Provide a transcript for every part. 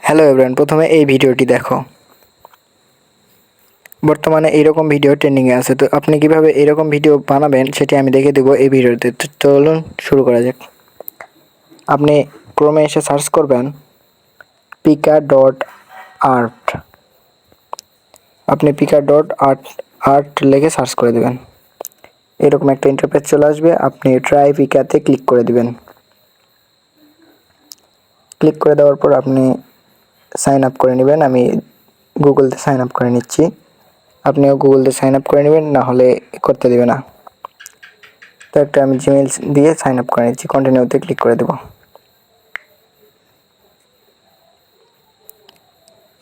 Hello everyone, প্রথমে এই ভিডিওটি দেখো। বর্তমানে এইরকম ভিডিও ট্রেন্ডিংয়ে আছে, তো আপনি কিভাবে এইরকম ভিডিও বানাবেন সেটি আমি দেখিয়ে দেবো এই ভিডিওতে। তো চলুন শুরু করা যাক। আপনি ক্রোমে এসে সার্চ করবেন pika.art। আপনি pika.art লিখে সার্চ করে দেবেন। এরকম একটা ইন্টারফেস চলে আসবে। আপনি ট্রাই পিকাতে ক্লিক করে দিবেন। ক্লিক করে দেওয়ার পর আপনি সাইন আপ করে নেবেন। আমি গুগলতে সাইন আপ করে নিচ্ছি। আপনিও গুগলতে সাইন আপ করে নেবেন, না হলে করতে দেবে না। তো একটা আমি জিমেইল দিয়ে সাইন আপ করে নিচ্ছি। কন্টিনিউতে ক্লিক করে দেব।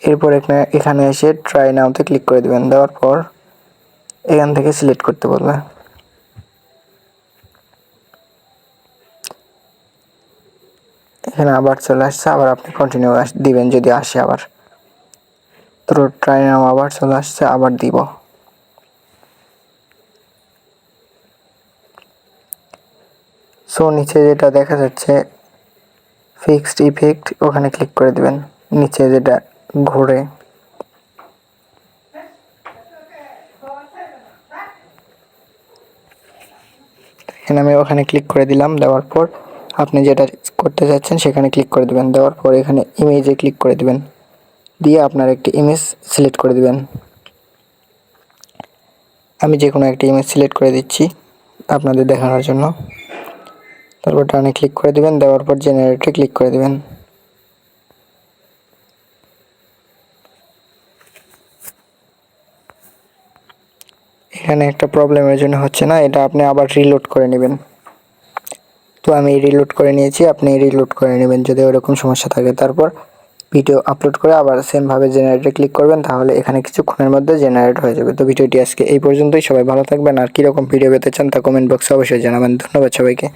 এরপর এখানে এসে ট্রাই নাওতে ক্লিক করে দেবেন। দেওয়ার পর এখান থেকে সিলেক্ট করতে বলবে। এখানে আবার চলে আসছে, আবার আপনি কন্টিনিউ দিবেন যদি আসে আবার। তো ট্রাই নাও আবার চলে আসছে, আবার দিব। সো নিচে যেটা দেখা যাচ্ছে ফিক্সড ইফেক্ট, ওখানে ক্লিক করে দিবেন। নিচে যেটা ঘুরে এখানে আমি ওখানে ক্লিক করে দিলাম। দেওয়ার পর আপনি যেটা করতে চাচ্ছেন সেখানে ক্লিক করে দিবেন। দেওয়ার পর এখানে ইমেজে ক্লিক করে দিবেন, দিয়ে আপনার একটি ইমেজ সিলেক্ট করে দিবেন। আমি যে কোনো একটা ইমেজ সিলেক্ট করে দিচ্ছি আপনাদের দেখানোর জন্য। তারপর ডানে ক্লিক করে দিবেন। দেওয়ার পর জেনারেটে ক্লিক করে দিবেন। এখানে একটা প্রবলেমের জন্য হচ্ছে না, এটা আপনি আবার রিলোড করে নেবেন। তো আমি রিলোড করে নিয়েছি, আপনি রিলোড করে নেবেন যদি ওরকম সমস্যা থাকে। তারপর ভিডিও আপলোড করে আবার সেমভাবে জেনারেটে ক্লিক করবেন, তাহলে এখানে কিছুক্ষণের মধ্যে জেনারেট হয়ে যাবে। তো ভিডিওটি আজকে এই পর্যন্তই। সবাই ভালো থাকবেন। আর কীরকম ভিডিও পেতে চান তা কমেন্ট বক্সে অবশ্যই জানাবেন। ধন্যবাদ সবাইকে।